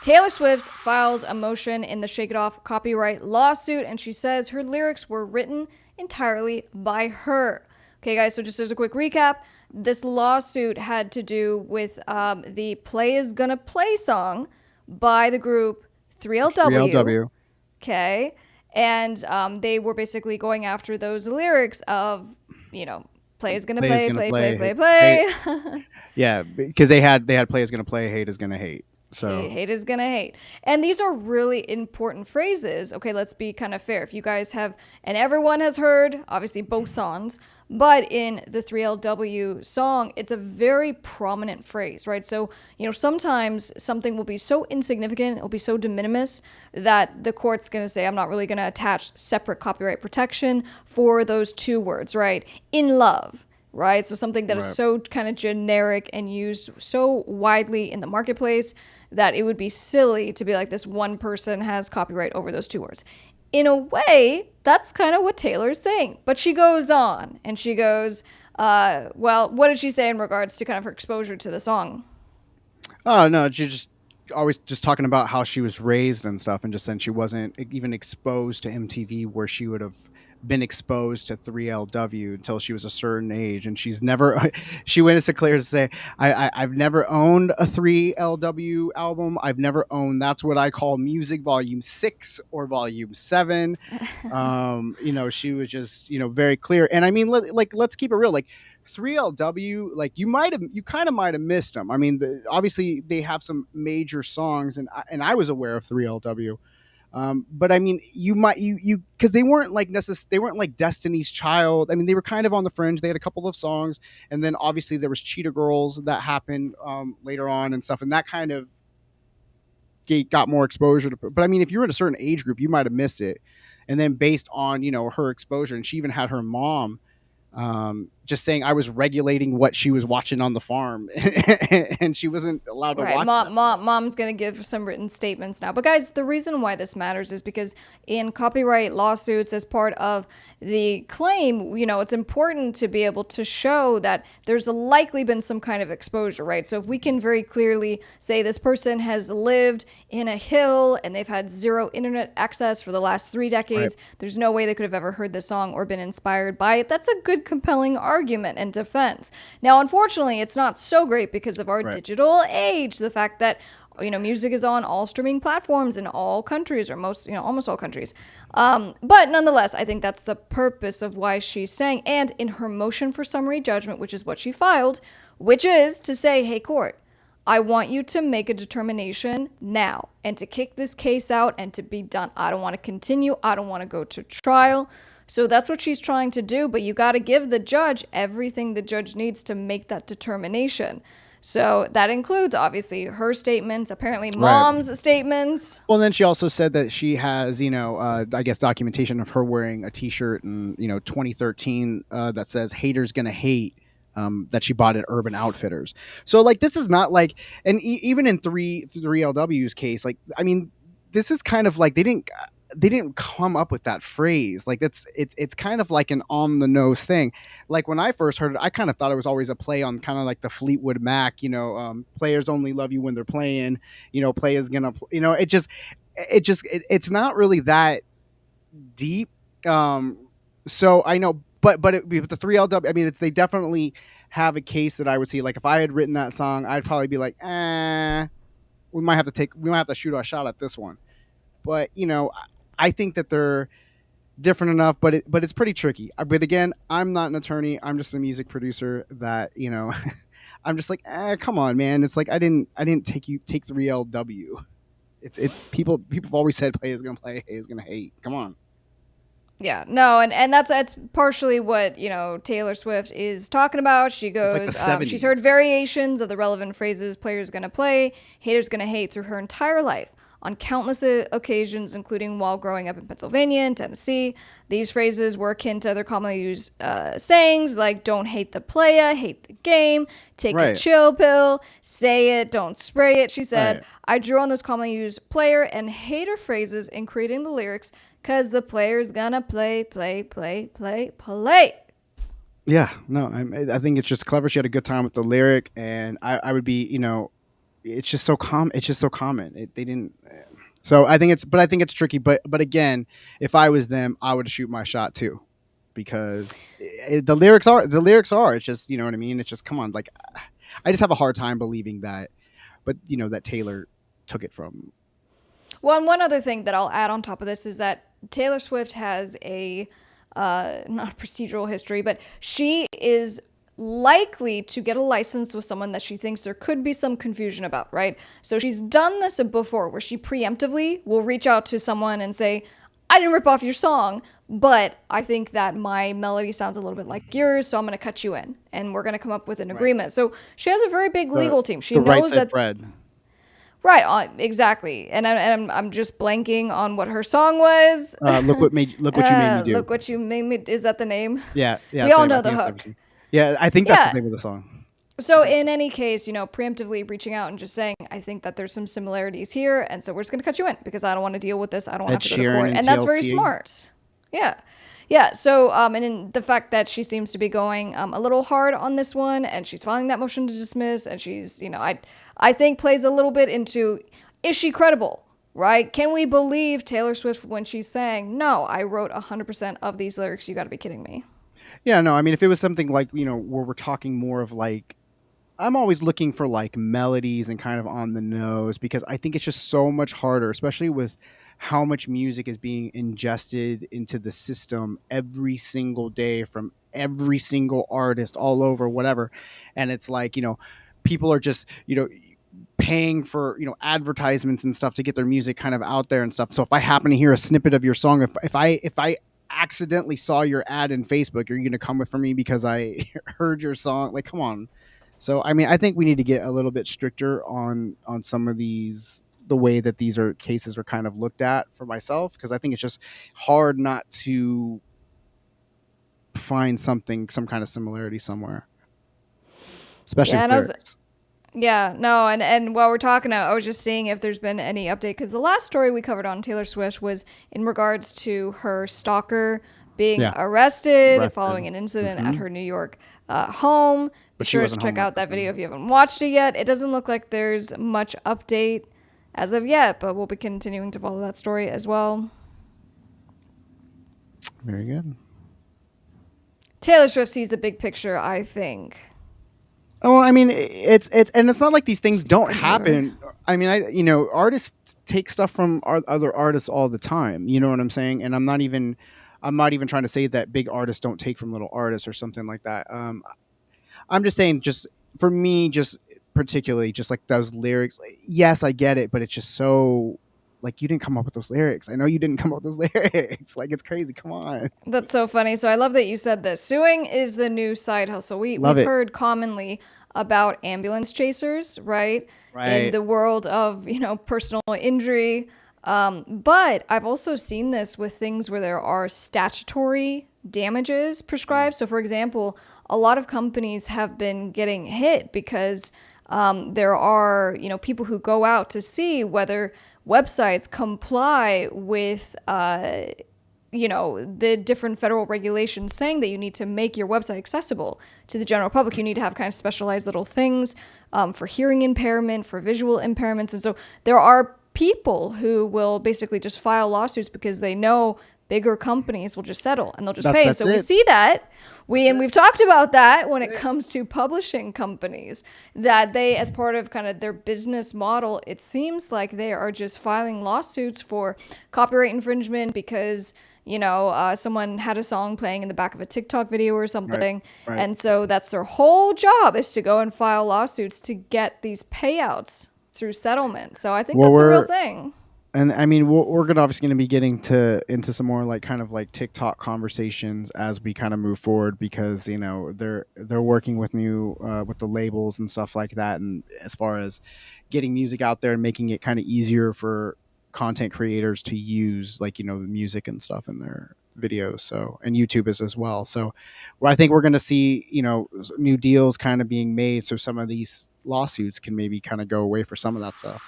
Taylor Swift files a motion in the Shake It Off copyright lawsuit, and she says her lyrics were written entirely by her. Okay, guys, so just as a quick recap, this lawsuit had to do with the Play Is Gonna Play song by the group 3LW. 3LW. Okay. And they were basically going after those lyrics of, play is gonna Play is play, gonna play, play. play, play, Hate. play. Yeah, because they had play is gonna play, hate is gonna hate. So Hate is gonna hate. And these are really important phrases. Okay, let's be kind of fair. If you guys have, and everyone has heard, obviously, both songs, but in the 3LW song, it's a very prominent phrase, right? So, sometimes something will be so insignificant, it'll be so de minimis that the court's gonna say, I'm not really gonna attach separate copyright protection for those two words, right? In love. Right? So something that is right. so kind of generic and used so widely in the marketplace that it would be silly to be like, this one person has copyright over those two words. In a way, that's kind of what Taylor's saying. But she goes on and she goes, well, what did she say in regards to kind of her exposure to the song? Oh no, she just always just talking about how she was raised and stuff, and just saying she wasn't even exposed to MTV where she would have been exposed to 3LW until she was a certain age, and she's never. She went as clear to say, I've never owned a 3LW album. I've never owned That's What I Call Music Volume 6 or Volume 7. She was just very clear, and I mean, let's keep it real, like 3LW, like you kind of might have missed them. I mean, obviously they have some major songs, and I was aware of 3LW. But I mean, you because they weren't like they weren't like Destiny's Child. I mean, they were kind of on the fringe. They had a couple of songs, and then obviously there was Cheetah Girls that happened later on and stuff, and that kind of got more exposure to. But I mean, if you're in a certain age group, you might have missed it. And then based on her exposure, and she even had her mom just saying I was regulating what she was watching on the farm, and she wasn't allowed to Right. watch that stuff. Mom's going to give some written statements now. But guys, the reason why this matters is because in copyright lawsuits, as part of the claim, it's important to be able to show that there's likely been some kind of exposure, right? So if we can very clearly say this person has lived in a hill and they've had zero internet access for the last 3 decades, Right. there's no way they could have ever heard this song or been inspired by it. That's a good, compelling argument and defense. Now, unfortunately, it's not so great because of our Right. digital age. The fact that music is on all streaming platforms in all countries, or most, almost all countries. But nonetheless, I think that's the purpose of why she's saying, and in her motion for summary judgment, which is what she filed, which is to say, hey, court, I want you to make a determination now and to kick this case out and to be done. I don't want to continue. I don't want to go to trial. So that's what she's trying to do, but you got to give the judge everything the judge needs to make that determination. So that includes obviously her statements, apparently Right. mom's statements. Well, then she also said that she has, I guess documentation of her wearing a T-shirt in, 2013 that says "Haters gonna hate." That she bought at Urban Outfitters. So like this is not like, and even in 3LW's case, like I mean, this is kind of like they didn't come up with that phrase. Like it's kind of like an on the nose thing. Like when I first heard it, I kind of thought it was always a play on kind of like the Fleetwood Mac. Players only love you when they're playing. Play is gonna. It's not really that deep. So I know, but the 3LW. I mean, they definitely have a case that I would see. Like if I had written that song, I'd probably be like, we might have to shoot our shot at this one. But I think that they're different enough, but it's pretty tricky. But again, I'm not an attorney. I'm just a music producer that I'm just like, come on, man. It's like I didn't take 3LW. It's people have always said play is gonna play, hate is gonna hate. Come on. Yeah, no, and that's partially what Taylor Swift is talking about. She It's like the goes, she's heard 70s. variations of the relevant phrases "players gonna play," "haters gonna hate" through her entire life on countless occasions, including while growing up in Pennsylvania and Tennessee. These phrases were akin to other commonly used sayings like "don't hate the playa, hate the game," "take a Right. chill pill," "say it, don't spray it." She said, Right. "I drew on those commonly used player and hater phrases in creating the lyrics because the player's gonna play, play, play, play, play." Yeah. No, I think it's just clever. She had a good time with the lyric, and I would be, it's just so common. It's just so common. They didn't. So I think it's tricky. But again, if I was them, I would shoot my shot too, because the lyrics are. It's just, you know what I mean. It's just, come on. Like, I just have a hard time believing that. But that Taylor took it from. Well, and one other thing that I'll add on top of this is that Taylor Swift has a not procedural history, but she is likely to get a license with someone that she thinks there could be some confusion about, right? So she's done this before where she preemptively will reach out to someone and say, I didn't rip off your song, but I think that my melody sounds a little bit like yours, so I'm going to cut you in and we're going to come up with an Right. agreement. So she has a very big legal team. She The right knows said that. Fred. Right, exactly. And I'm just blanking on what her song was. Look what you made me do. Look what you made me. Is that the name? Yeah, yeah. We all Same. I know the think it's hook. everything. Yeah, I think that's Yeah. the name of the song. So in any case, preemptively reaching out and just saying, I think that there's some similarities here, and so we're just gonna cut you in because I don't want to deal with this. I don't want Ed to have to go to Sheeran court, and and that's very TLC. smart. Yeah. Yeah, so and in the fact that she seems to be going a little hard on this one, and she's filing that motion to dismiss, and she's, I think plays a little bit into, is she credible, right? Can we believe Taylor Swift when she's saying, no, I wrote 100% of these lyrics, you gotta be kidding me. Yeah, no, I mean, if it was something like, where we're talking more of like, I'm always looking for like melodies and kind of on the nose, because I think it's just so much harder, especially with how much music is being ingested into the system every single day from every single artist all over, whatever. And it's like, people are just, paying for, advertisements and stuff to get their music kind of out there and stuff. So if I happen to hear a snippet of your song, if I accidentally saw your ad in Facebook, are you going to come for me because I heard your song? Like, come on. So I mean, I think we need to get a little bit stricter on some of these, the way that these are cases are kind of looked at, for myself, because I think it's just hard not to find some kind of similarity somewhere, especially Yeah, with and I was lyrics. Yeah, no, and while we're talking, I was just seeing if there's been any update because the last story we covered on Taylor Swift was in regards to her stalker being Yeah, arrested following arrested. an incident at Hmm. her New York home. Be But she sure to wasn't check home at out the that video time. if you haven't watched it yet. It doesn't look like there's much update as of yet, but we'll be continuing to follow that story as well. Very good. Taylor Swift sees the big picture, I think. Oh, I mean, and it's not like these things She's a don't good mover. happen. I mean, artists take stuff from other artists all the time. You know what I'm saying? And I'm not even trying to say that big artists don't take from little artists or something like that. I'm just saying, just for me, just particularly, just like those lyrics. Like, yes, I get it, but it's just so, like, you didn't come up with those lyrics. I know you didn't come up with those lyrics. Like, it's crazy. Come on, That's so funny. So I love that you said this. Suing is the new side hustle. love We've it. heard commonly about ambulance chasers, right? In Right. the world of, personal injury. But I've also seen this with things where there are statutory damages prescribed. So, for example, a lot of companies have been getting hit because there are, people who go out to see whether websites comply with the different federal regulations saying that you need to make your website accessible to the general public. You need to have kind of specialized little things for hearing impairment, for visual impairments. And so there are people who will basically just file lawsuits because they know bigger companies will just settle and they'll just pay. And That's so we it. see that. That's it. We've talked about that when it comes to publishing companies, that they, as part of kind of their business model, it seems like they are just filing lawsuits for copyright infringement because someone had a song playing in the back of a TikTok video or Right. something. Right. And so that's their whole job, is to go and file lawsuits to get these payouts through settlement. So I think Well, that's a real we're thing. and I mean, we're gonna obviously gonna be getting into some more like kind of like TikTok conversations as we kind of move forward, because they're working with new with the labels and stuff like that, and as far as getting music out there and making it kind of easier for content creators to use, like, the music and stuff in their videos. So, and YouTube is as well. So I think we're going to see, new deals kind of being made, so some of these lawsuits can maybe kind of go away for some of that stuff.